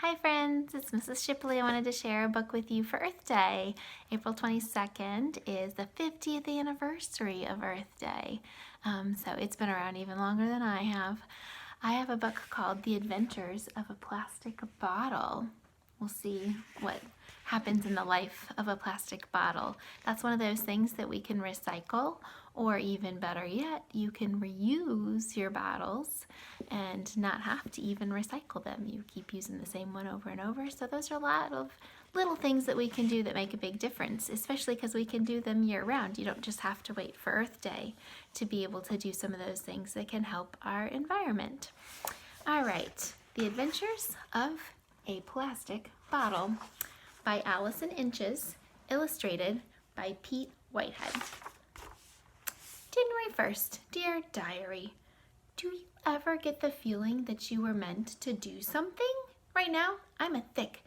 Hi friends, it's Mrs. Shipley. I wanted to share a book with you for Earth Day. April 22nd is the 50th anniversary of Earth Day. So it's been around even longer than I have. I have a book called The Adventures of a Plastic Bottle. We'll see what happens in the life of a plastic bottle. That's one of those things that we can recycle, or even better yet, you can reuse your bottles and not have to even recycle them. You keep using the same one over and over. So those are a lot of little things that we can do that make a big difference, especially because we can do them year round. You don't just have to wait for Earth Day to be able to do some of those things that can help our environment. All right, The Adventures of a Plastic Bottle by Allison Inches, illustrated by Pete Whitehead. January 1st, Dear Diary, do you ever get the feeling that you were meant to do something? Right now, I'm a thick,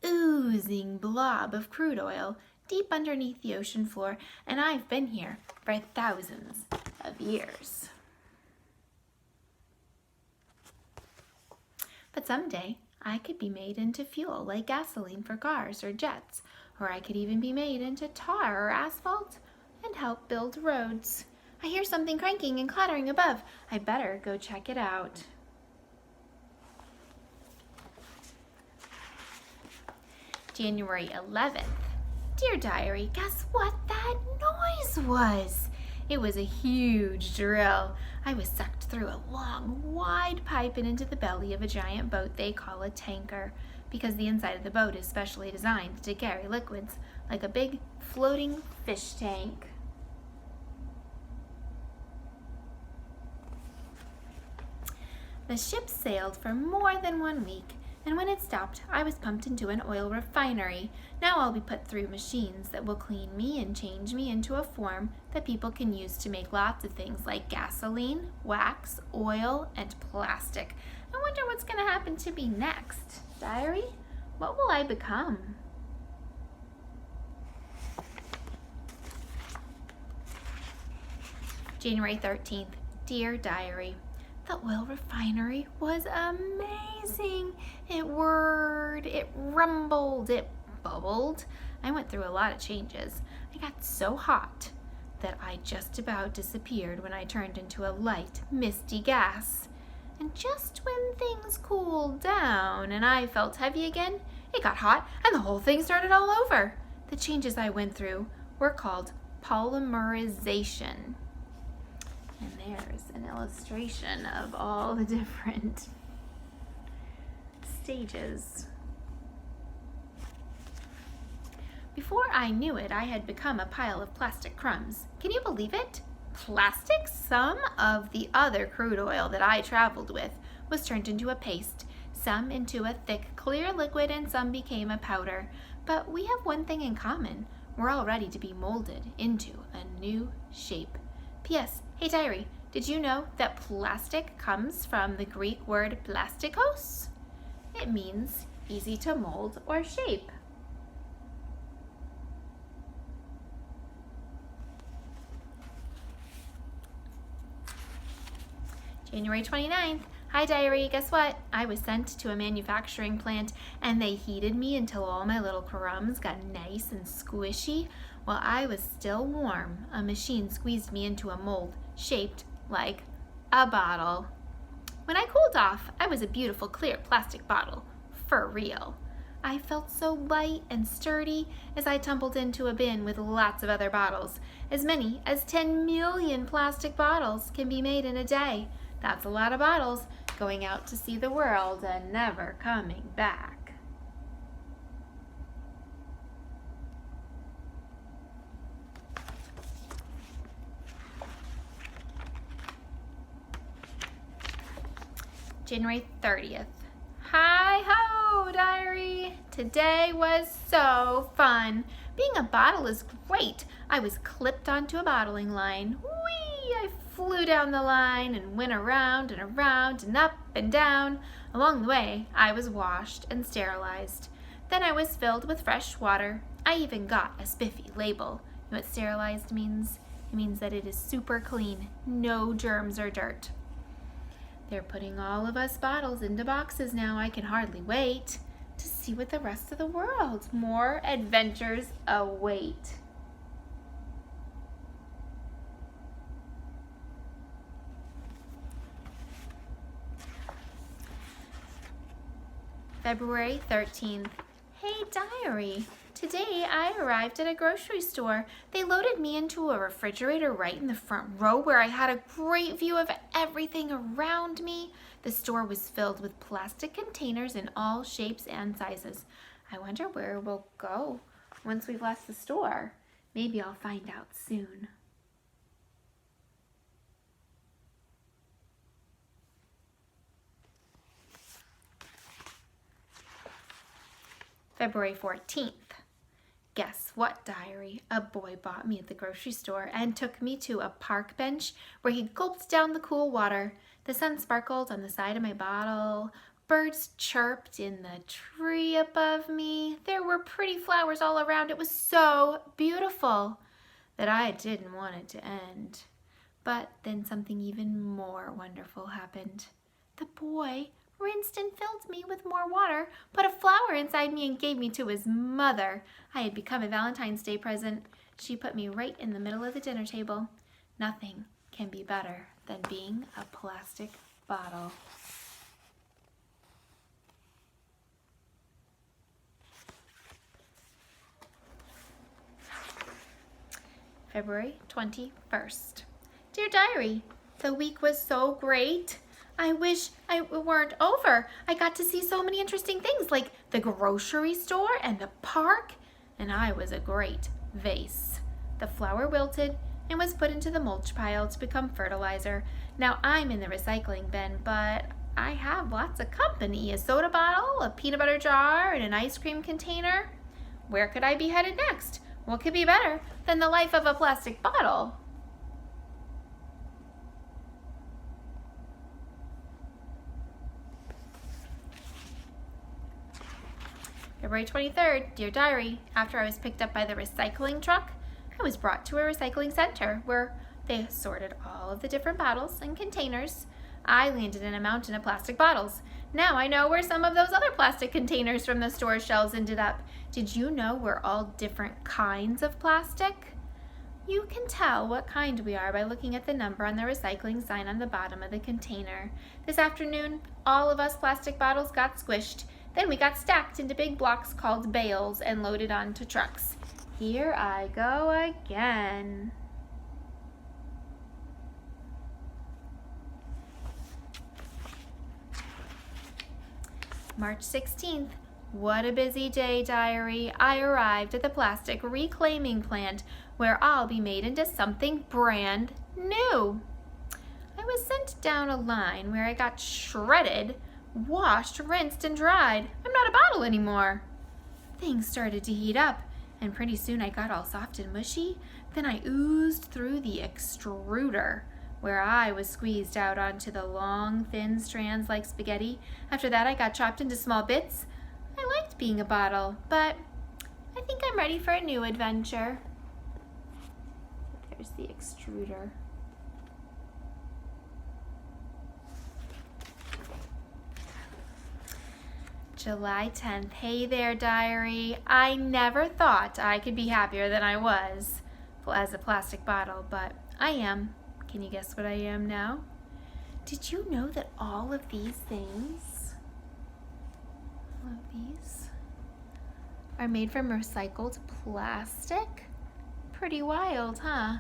oozing blob of crude oil deep underneath the ocean floor, and I've been here for thousands of years. But someday, I could be made into fuel like gasoline for cars or jets, or I could even be made into tar or asphalt and help build roads. I hear something cranking and clattering above. I better go check it out. January 11th. Dear Diary, guess what that noise was? It was a huge drill. I was sucked through a long, wide pipe and into the belly of a giant boat they call a tanker, because the inside of the boat is specially designed to carry liquids, like a big floating fish tank. The ship sailed for more than 1 week, and when it stopped, I was pumped into an oil refinery. Now I'll be put through machines that will clean me and change me into a form that people can use to make lots of things like gasoline, wax, oil, and plastic. I wonder what's going to happen to me next. Diary, what will I become? January 13th. Dear Diary, the oil refinery was amazing. It whirred, it rumbled, it bubbled. I went through a lot of changes. I got so hot that I just about disappeared when I turned into a light, misty gas. And just when things cooled down and I felt heavy again, it got hot and the whole thing started all over. The changes I went through were called polymerization. And there's an illustration of all the different stages. Before I knew it, I had become a pile of plastic crumbs. Can you believe it? Plastic? Some of the other crude oil that I traveled with was turned into a paste, some into a thick, clear liquid, and some became a powder. But we have one thing in common. We're all ready to be molded into a new shape. P.S. Hey Diary, did you know that plastic comes from the Greek word plastikos? It means easy to mold or shape. January 29th. Hi Diary, guess what? I was sent to a manufacturing plant and they heated me until all my little crumbs got nice and squishy. While I was still warm, a machine squeezed me into a mold shaped like a bottle. When I cooled off, I was a beautiful clear plastic bottle, for real. I felt so light and sturdy as I tumbled into a bin with lots of other bottles. As many as 10 million plastic bottles can be made in a day. That's a lot of bottles going out to see the world and never coming back. January 30th. Hi-ho, Diary! Today was so fun. Being a bottle is great. I was clipped onto a bottling line. Whee! I flew down the line and went around and around and up and down. Along the way, I was washed and sterilized. Then I was filled with fresh water. I even got a spiffy label. You know what sterilized means? It means that it is super clean, no germs or dirt. They're putting all of us bottles into boxes now. I can hardly wait. see what the rest of the world. More adventures await. February 13th. Hey diary, today I arrived at a grocery store. They loaded me into a refrigerator right in the front row where I had a great view of everything around me. The store was filled with plastic containers in all shapes and sizes. I wonder where we'll go once we've left the store. Maybe I'll find out soon. February 14th. Guess what, diary? A boy bought me at the grocery store and took me to a park bench where he gulped down the cool water. The sun sparkled on the side of my bottle. Birds chirped in the tree above me. There were pretty flowers all around. It was so beautiful that I didn't want it to end. But then something even more wonderful happened. The boy rinsed and filled me with more water, put a flower inside me and gave me to his mother. I had become a Valentine's Day present. She put me right in the middle of the dinner table. Nothing can be better than being a plastic bottle. February 21st. Dear diary, the week was so great. I wish it weren't over. I got to see so many interesting things like the grocery store and the park, and I was a great vase. The flower wilted and was put into the mulch pile to become fertilizer. Now I'm in the recycling bin, but I have lots of company, a soda bottle, a peanut butter jar, and an ice cream container. Where could I be headed next? What could be better than the life of a plastic bottle? February 23rd, dear diary, after I was picked up by the recycling truck, I was brought to a recycling center where they sorted all of the different bottles and containers. I landed in a mountain of plastic bottles. Now I know where some of those other plastic containers from the store shelves ended up. Did you know we're all different kinds of plastic? You can tell what kind we are by looking at the number on the recycling sign on the bottom of the container. This afternoon, all of us plastic bottles got squished. Then we got stacked into big blocks called bales and loaded onto trucks. Here I go again. March 16th. What a busy day, diary. I arrived at the plastic reclaiming plant where I'll be made into something brand new. I was sent down a line where I got shredded, washed, rinsed, and dried. I'm not a bottle anymore. Things started to heat up, and pretty soon I got all soft and mushy. Then I oozed through the extruder, where I was squeezed out onto the long, thin strands like spaghetti. After that, I got chopped into small bits. I liked being a bottle, but I think I'm ready for a new adventure. There's the extruder. July 10th. Hey there, diary. I never thought I could be happier than I was as a plastic bottle, but I am. Can you guess what I am now? Did you know that all of these things, are made from recycled plastic? Pretty wild, huh?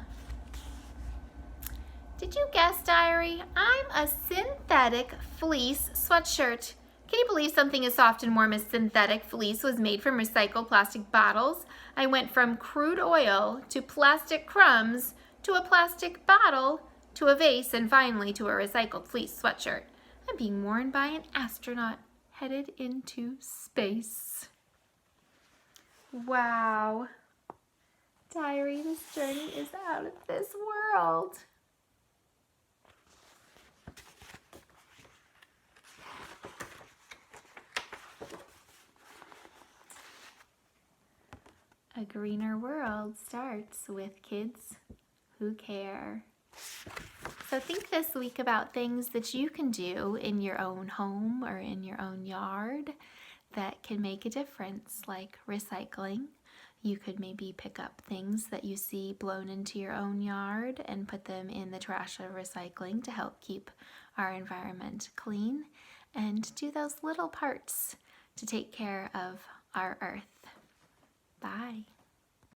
Did you guess, diary? I'm a synthetic fleece sweatshirt. Can you believe something as soft and warm as synthetic fleece was made from recycled plastic bottles? I went from crude oil to plastic crumbs to a plastic bottle to a vase and finally to a recycled fleece sweatshirt. I'm being worn by an astronaut headed into space. Wow. Diary, this journey is out of this world. A greener world starts with kids who care. So think this week about things that you can do in your own home or in your own yard that can make a difference, like recycling. You could maybe pick up things that you see blown into your own yard and put them in the trash or recycling to help keep our environment clean, and do those little parts to take care of our earth. Bye.